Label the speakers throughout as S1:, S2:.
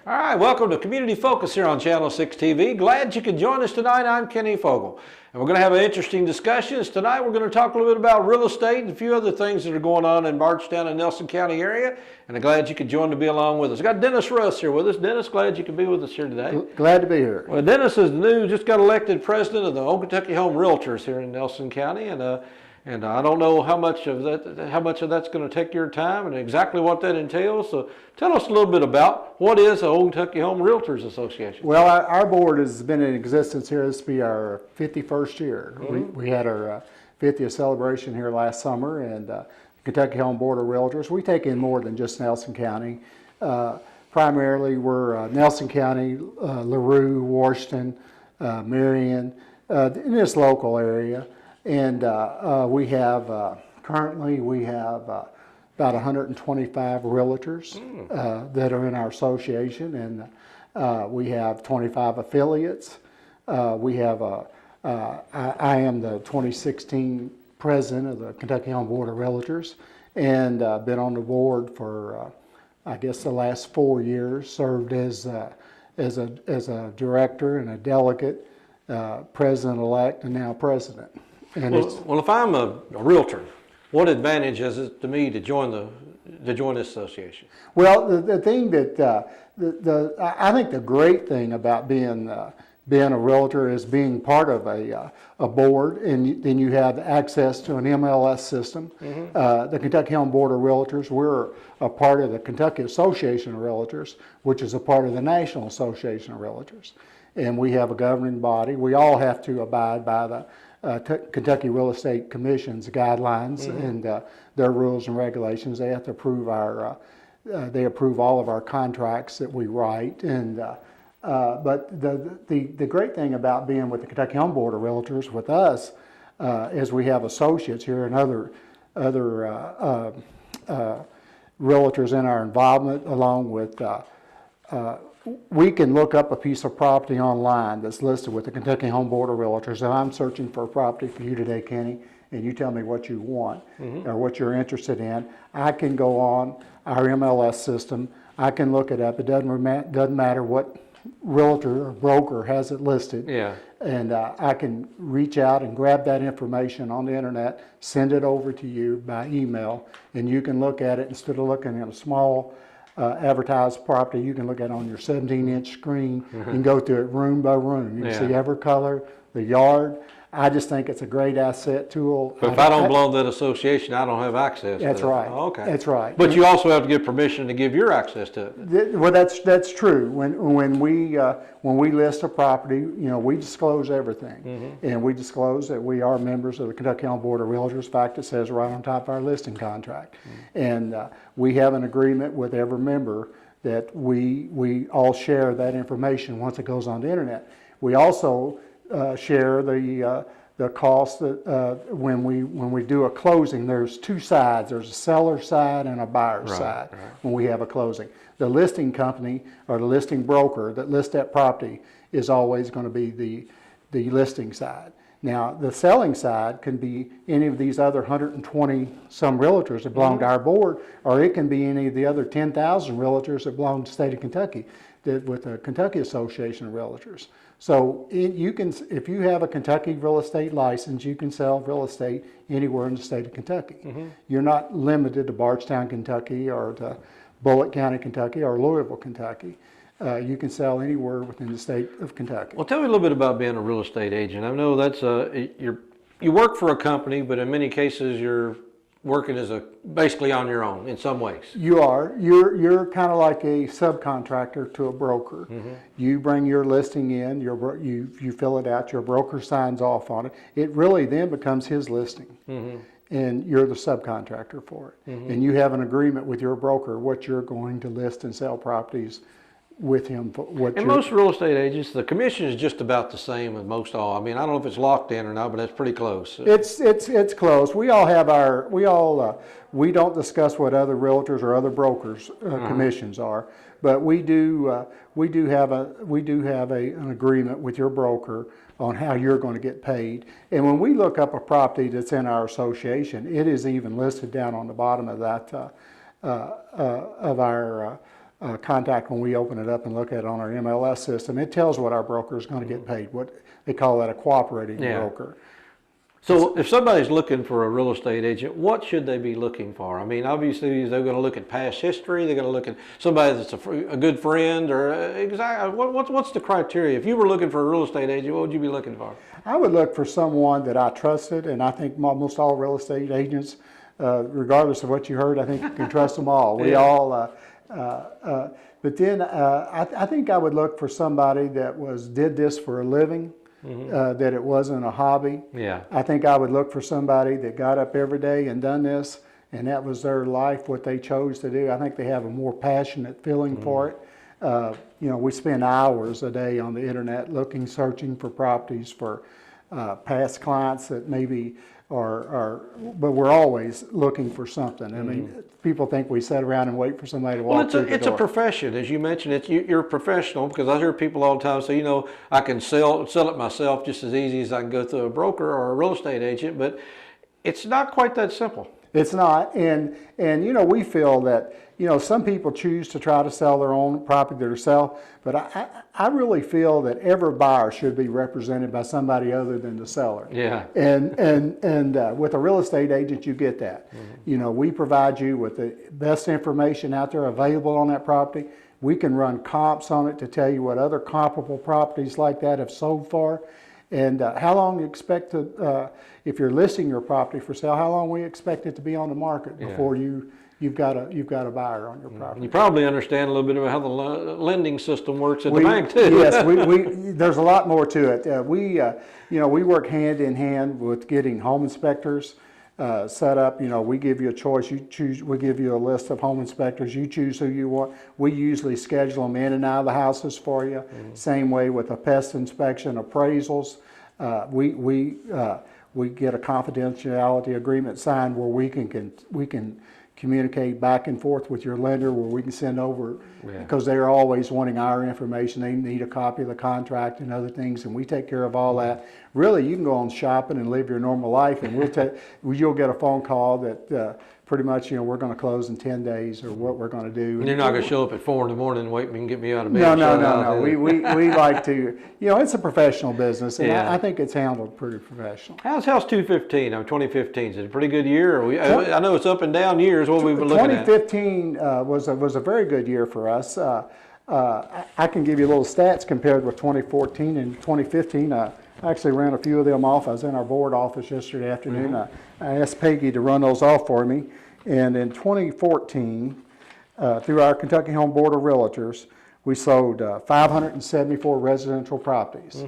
S1: All right, welcome to Community Focus here on Channel 6 TV. Glad you could join us tonight. I'm Kenny Fogel, and we're going to have an interesting discussion. Tonight we're going to talk a little bit about real estate and a few other things that are going on in Bardstown and Nelson County area, and I'm glad you could join to be along with us. Got Dennis Russ here with us. Dennis, glad you could be with us here today.
S2: Glad to be here.
S1: Well, Dennis is new, just got elected president of the Old Kentucky Home Realtors here in Nelson County, and I don't know how much of that's going to take your time and exactly what that entails. So tell us a little bit about what is the Old Kentucky Home Realtors Association.
S2: Well, our board has been in existence here. This will be our 51st year. We had our 50th celebration here last summer, and Kentucky Home Board of Realtors. We take in more than just Nelson County. Primarily, we're Nelson County, LaRue, Washington, Marion, in this local area. And we have, currently we have about 125 realtors that are in our association, and we have 25 affiliates. We have, I am the 2016 president of the Kentucky Home Board of Realtors, and been on the board for, I guess, the last 4 years, served as a director and a delegate, president-elect, and now president.
S1: Well, if I'm a realtor, what advantage is it to me to join this association?
S2: Well, the thing that I think the great thing about being a realtor is being part of a board, and then you have access to an MLS system. The Kentucky Home Board of Realtors, we're a part of the Kentucky Association of Realtors, which is a part of the National Association of Realtors, and we have a governing body. We all have to abide by the Kentucky Real Estate Commission's guidelines and their rules and regulations. They have to approve they approve all of our contracts that we write. And but the great thing about being with the Kentucky Home Board of Realtors with us is we have associates here and other realtors in our involvement, along with we can look up a piece of property online that's listed with the Kentucky Home Board of Realtors. And I'm searching for a property for you today, Kenny, and you tell me what you want or what you're interested in. I can go on our MLS system. I can look it up. It doesn't matter what realtor or broker has it listed.
S1: Yeah.
S2: And I can reach out and grab that information on the internet, send it over to you by email, and you can look at it instead of looking at a small advertised property. You can look at it on your 17-inch screen and go through it room by room. You can see every color, the yard. I just think it's a great asset tool.
S1: But if I don't belong to that association, I don't have access to it.
S2: That's right.
S1: Oh, okay.
S2: That's right.
S1: But you also have to get permission to give your access to it.
S2: Well, that's true. When we list a property, we disclose everything, and we disclose that we are members of the Kentucky Home Board of Realtors. In fact, it says right on top of our listing contract, and we have an agreement with every member that we all share that information once it goes on the internet. We also share the cost that when we do a closing. There's two sides. There's a seller side and a buyer side when we have a closing. The listing company or the listing broker that lists that property is always going to be the listing side. Now, the selling side can be any of these other 120 some realtors that belong to our board, or it can be any of the other 10,000 realtors that belong to the state of Kentucky with the Kentucky Association of Realtors. So you can, if you have a Kentucky real estate license, you can sell real estate anywhere in the state of Kentucky. You're not limited to Bardstown, Kentucky, or to Bullitt County, Kentucky, or Louisville, Kentucky. You can sell anywhere within the state of Kentucky.
S1: Well, tell me a little bit about being a real estate agent. I know that's you work for a company, but in many cases you're working as basically on your own in some ways.
S2: You are. You're kind of like a subcontractor to a broker. You bring your listing in, you fill it out, your broker signs off on it. It really then becomes his listing. And you're the subcontractor for it. And you have an agreement with your broker what you're going to list and sell properties with him.
S1: Most real estate agents, the commission is just about the same as most all. I mean, I don't know if it's locked in or not, but it's pretty close.
S2: It's close. We all have we don't discuss what other realtors or other brokers commissions are, but we do have an agreement with your broker on how you're going to get paid. And when we look up a property that's in our association, it is even listed down on the bottom of that of our contact when we open it up and look at it on our MLS system. It tells what our broker is going to get paid. What they call that a cooperating broker.
S1: So if somebody's looking for a real estate agent, what should they be looking for? I mean, obviously they're going to look at past history. They're going to look at somebody that's a good friend, or exactly what's the criteria? If you were looking for a real estate agent, what would you be looking for?
S2: I would look for someone that I trusted, and I think almost all real estate agents, regardless of what you heard, I think you can trust them all. We all. But then I think I would look for somebody that did this for a living. That it wasn't a hobby.
S1: Yeah.
S2: I think I would look for somebody that got up every day and done this, and that was their life, what they chose to do. I think they have a more passionate feeling for it. You know, we spend hours a day on the internet looking, searching for properties for past clients that maybe but we're always looking for something. I mean, people think we sit around and wait for somebody to walk through the door.
S1: It's a profession, as you mentioned. You're a professional, because I hear people all the time say, you know, I can sell it myself just as easy as I can go through a broker or a real estate agent, but it's not quite that simple.
S2: It's not, and you know, we feel that, you know, some people choose to try to sell their own property themselves, but I really feel that every buyer should be represented by somebody other than the seller.
S1: Yeah.
S2: And with a real estate agent, you get that. You know, we provide you with the best information out there available on that property. We can run comps on it to tell you what other comparable properties like that have sold for. And how long you expect to, if you're listing your property for sale, how long we expect it to be on the market before you've got a buyer on your property.
S1: You probably understand a little bit about how the lending system works at the bank too.
S2: Yes, there's a lot more to it. You know, we work hand in hand with getting home inspectors set up. You know, we give you a choice. You choose. We give you a list of home inspectors. You choose who you want. We usually schedule them in and out of the houses for you. Same way with a pest inspection, appraisals. We get a confidentiality agreement signed where we can communicate back and forth with your lender, where we can send over, because they're always wanting our information. They need a copy of the contract and other things, and we take care of all that. Really, you can go on shopping and live your normal life, and you'll get a phone call that pretty much, you know, we're going to close in 10 days or what we're going to do.
S1: And you're not going to show up at 4 in the morning and wait and get me out of bed.
S2: No. We like to, you know, it's a professional business, and I think it's handled pretty professional.
S1: How's 2015? 2015, is it a pretty good year? I know it's up and down years. What we've been looking at.
S2: 2015 was a very good year for us. I can give you a little stats compared with 2014 and 2015. I actually ran a few of them off. I was in our board office yesterday afternoon. I asked Peggy to run those off for me. And in 2014, through our Kentucky Home Board of Realtors, we sold 574 residential properties.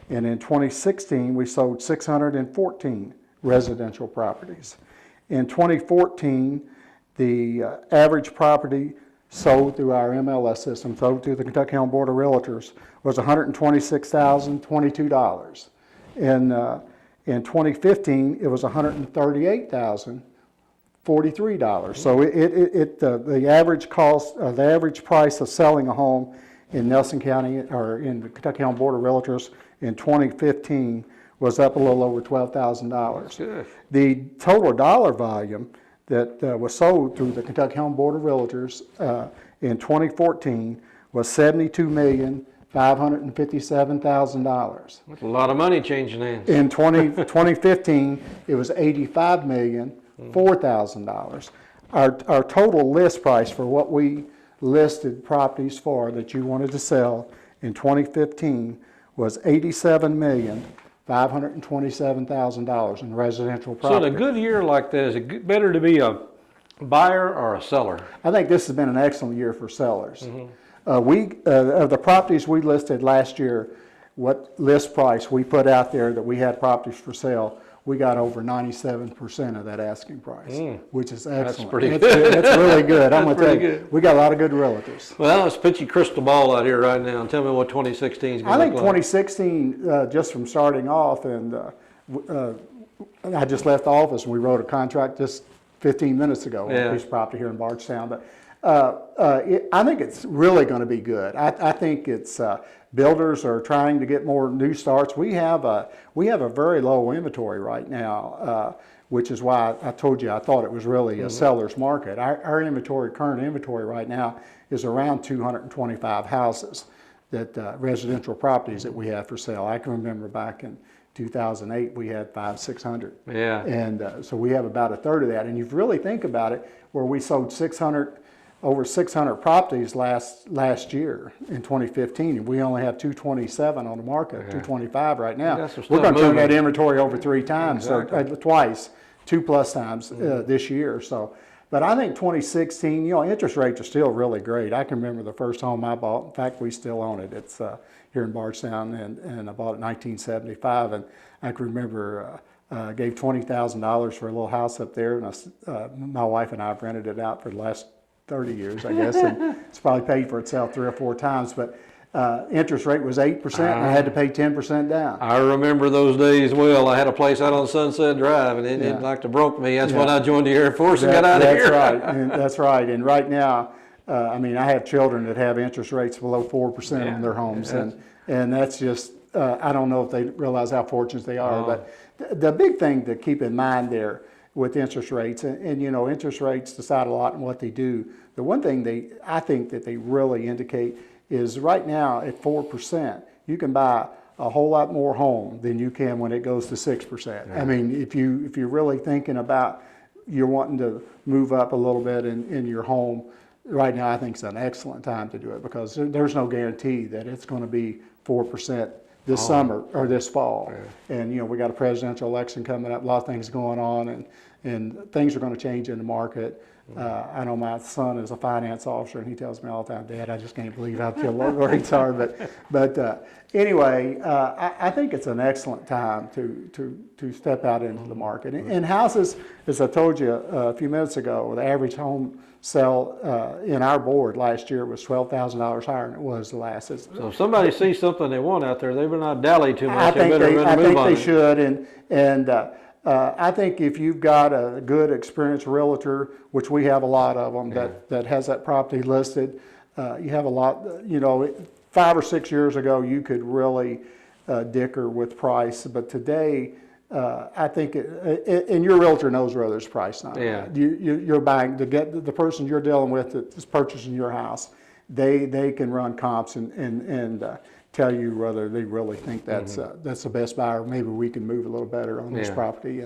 S2: And in 2016, we sold 614 residential properties. In 2014, the average property sold through our MLS system, sold through the Kentucky Home Board of Realtors, was $126,022. In 2015, it was $138,043. So the average cost, the average price of selling a home in Nelson County or in the Kentucky Home Board of Realtors in 2015 was up a little over $12,000. The total dollar volume that was sold through the Kentucky Home Board of Realtors in 2014 was $72,557,000.
S1: That's a lot of money changing hands.
S2: In 2015, it was $85,004,000. Our total list price for what we listed properties for that you wanted to sell in 2015 was $87,527,000 in residential property.
S1: So in a good year like that, is it better to be a buyer or a seller?
S2: I think this has been an excellent year for sellers. Of the properties we listed last year, what list price we put out there that we had properties for sale, we got over 97% of that asking price, which is excellent.
S1: That's pretty good.
S2: That's really good. I'm going to tell you,
S1: good.
S2: we got a lot of good realtors.
S1: Well, let's put your crystal ball out here right now and tell me what 2016 is going to look like.
S2: I think 2016, just from starting off, and I just left the office and we wrote a contract just 15 minutes ago on a piece of property here in Bardstown. But I think it's really going to be good. I think it's builders are trying to get more new starts. We have a very low inventory right now. which is why I told you I thought it was really a seller's market. Our inventory, current inventory right now is around 225 houses, that residential properties that we have for sale. I can remember back in 2008 we had 500-600.
S1: Yeah.
S2: And so we have about a third of that. And you really think about it, where we sold over 600 properties last year in 2015, and we only have 227 on the market, 225 right now. We're going to turn that inventory over 3 times, or twice, 2+ times this year. So, but I think 2016, interest rates are still really great. I can remember the first home I bought. In fact, we still own it. It's here in Bardstown, and I bought it in 1975, and I can remember. Gave $20,000 for a little house up there, and my wife and I have rented it out for the last 30 years, I guess, and it's probably paid for itself 3 or 4 times. But interest rate was 8%, and I had to pay 10% down.
S1: I remember those days well. I had a place out on Sunset Drive, and it didn't like to broke me. That's when I joined the Air Force and got out of here.
S2: That's right. And that's right. And right now, I mean, I have children that have interest rates below 4% on their homes, and that's just. I don't know if they realize how fortunate they are, but the big thing to keep in mind there with interest rates, and interest rates decide a lot in what they do. The one thing I think that they really indicate is right now at 4%, you can buy a whole lot more home than you can when it goes to 6%. I mean, if you're really thinking about you're wanting to move up a little bit in your home, right now I think it's an excellent time to do it, because there's no guarantee that it's going to be 4% this summer or this fall. And we got a presidential election coming up, a lot of things going on, and things are going to change in the market. I know my son is a finance officer, and he tells me all the time, Dad, I just can't believe how low rates are. But anyway, I think it's an excellent time to step out into the market. And houses, as I told you a few minutes ago, the average home sell in our board last year was $12,000 higher than it was the last.
S1: So if somebody sees something they want out there, they better not dally too much.
S2: I think they should, and I think if you've got a good, experienced realtor, which we have a lot of them, that has that property listed, you have a lot. 5 or 6 years ago, you could really dicker with price, but today. I think, and your realtor knows whether it's priced or not.
S1: Yeah.
S2: You're buying to get the person you're dealing with that is purchasing your house. They can run comps and tell you whether they really think that's the best buyer. Maybe we can move a little better on this property,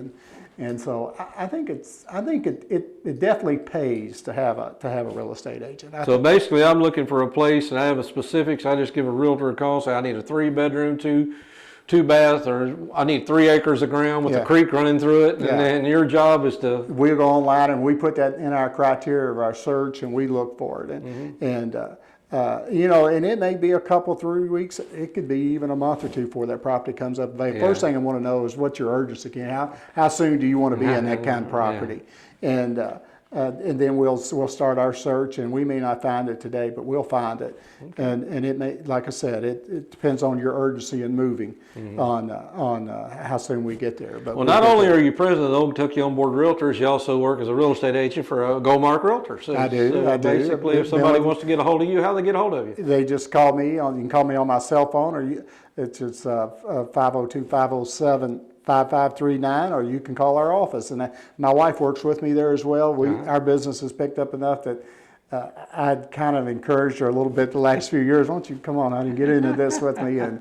S2: and so I think it definitely pays to have a real estate agent.
S1: So basically, I'm looking for a place, and I have a specifics. I just give a realtor a call, say I need a 3-bedroom, 2-bath, or I need 3 acres of ground with a creek running through it, and then your job is to...
S2: We go online and we put that in our criteria of our search, and we look for it. And it may be a couple, 3 weeks. It could be even a month or 2 before that property comes up. The first thing I want to know is what's your urgency. How soon do you want to be in that kind of property? And then we'll start our search, and we may not find it today, but we'll find it. And it may, like I said, it depends on your urgency in moving on how soon we get there. But
S1: not only are you president of the Old Kentucky On Board Realtors, you also work as a real estate agent for Goldmark Realtors. So,
S2: I do.
S1: Basically, if somebody wants to get a hold of you, how do they get a hold of you?
S2: They just call me. You can call me on my cell phone, or it's 502-507. 5539, or you can call our office. And my wife works with me there as well. Our business has picked up enough that I'd kind of encouraged her a little bit the last few years. Why don't you come on out and get into this with me? And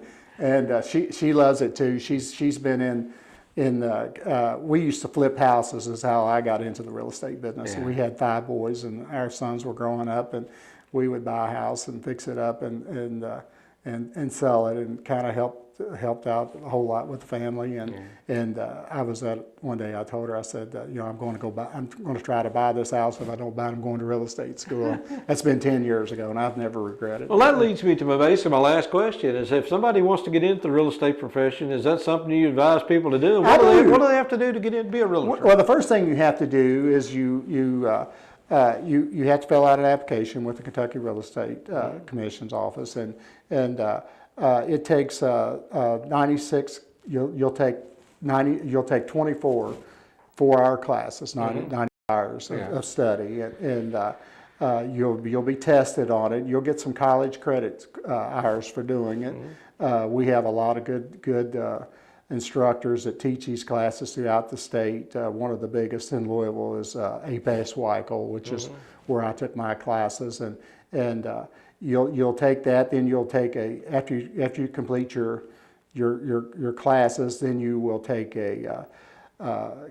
S2: she loves it too. She's been we used to flip houses is how I got into the real estate business. We had 5 boys, and our sons were growing up, and we would buy a house and fix it up and sell it, and kind of helped out a whole lot with the family. And I was one day I told her, I said, I'm going to try to buy this house. If I don't buy it, I'm going to real estate school. That's been 10 years ago, and I've never regretted it.
S1: Well, that leads me to my last question is, if somebody wants to get into the real estate profession, is that something you advise people to do? What do they have to do to get in to be a realtor?
S2: Well, the first thing you have to do is you have to fill out an application with the Kentucky Real Estate Commission's office, and it takes 96. You'll take 24 4-hour classes, 90 hours of study, and you'll be tested on it. You'll get some college credit hours for doing it. We have a lot of good instructors that teach these classes throughout the state. One of the biggest in Louisville is APAS Weichel, which is where I took my classes, and you'll take that. Then you'll take after you complete your classes, then you will take a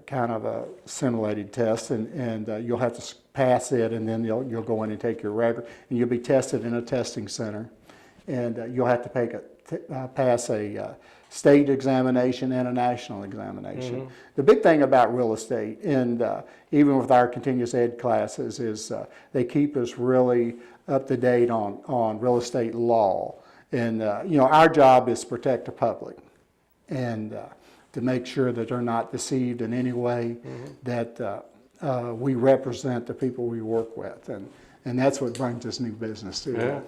S2: kind of a simulated test, and you'll have to pass it, and then you'll go in and take your record, and you'll be tested in a testing center, and you'll have to pass a state examination and a national examination. The big thing about real estate, and even with our continuous ed classes, is they keep us really up to date on real estate law. And our job is to protect the public, and to make sure that they're not deceived in any way, that we represent the people we work with, and that's what brings us new business too. Yeah.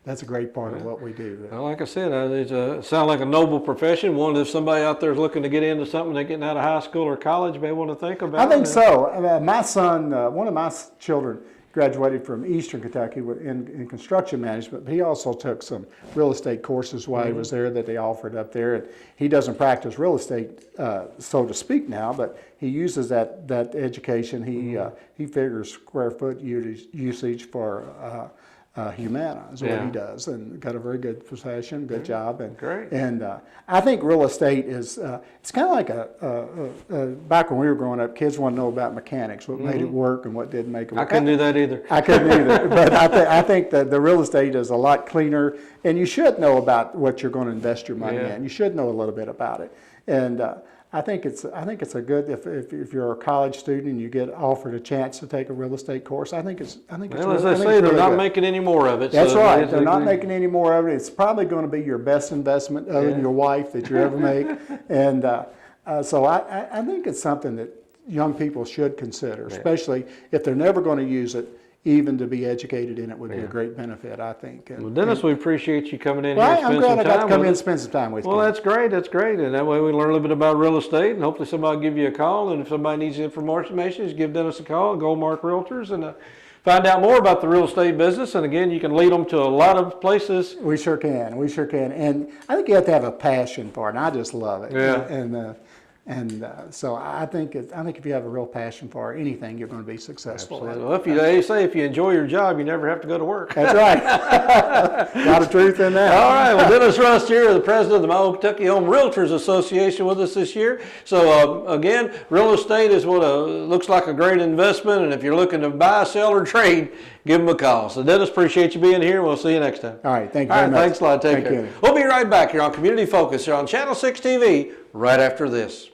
S2: That's a great part of what we do.
S1: Well, like I said, it sounds like a noble profession. One, if somebody out there is looking to get into something they're getting out of high school or college, may want to think about.
S2: I think so. My son, one of my children, graduated from Eastern Kentucky in construction management, but he also took some real estate courses while he was there that they offered up there. And he doesn't practice real estate, so to speak now, but he uses that education. He figures square foot usage for Humana is what he does, and got a very good profession, good job, and
S1: great.
S2: And I think real estate is it's kind of like back when we were growing up, kids want to know about mechanics, what made it work and what didn't make it work.
S1: I couldn't do that either.
S2: I couldn't either, but I think that the real estate is a lot cleaner, and you should know about what you're going to invest your money in. You should know a little bit about it, and I think it's a good if you're a college student and you get offered a chance to take a real estate course. I think it's
S1: well, as they say, they're not making any more of it.
S2: That's right. They're not making any more of it. It's probably going to be your best investment other than your wife that you ever make, and so I think it's something that young people should consider, especially if they're never going to use it. Even to be educated in it would be a great benefit, I think.
S1: Well, Dennis, we appreciate you coming in here and
S2: I'm
S1: spending some
S2: glad
S1: time
S2: I got to come
S1: with
S2: in and
S1: us.
S2: spend some time with you.
S1: Well, that's great. That's great. And that way we learn a little bit about real estate, and hopefully somebody will give you a call. And if somebody needs information, just give Dennis a call at Goldmark Realtors and find out more about the real estate business. And again, you can lead them to a lot of places.
S2: We sure can. We sure can. And I think you have to have a passion for it, and I just love it.
S1: Yeah.
S2: And so I think if you have a real passion for anything, you're going to be successful.
S1: Well, they say if you enjoy your job, you never have to go to work.
S2: That's right. A lot of truth in that.
S1: All right. Well, Dennis Rust here, the president of the Mile Kentucky Home Realtors Association, with us this year. So again, real estate is what looks like a great investment, and if you're looking to buy, sell, or trade, give them a call. So Dennis, appreciate you being here. We'll see you next time.
S2: All right. Thank you very much.
S1: Thanks a lot. Take care. We'll be right back here on Community Focus here on Channel 6 TV right after this.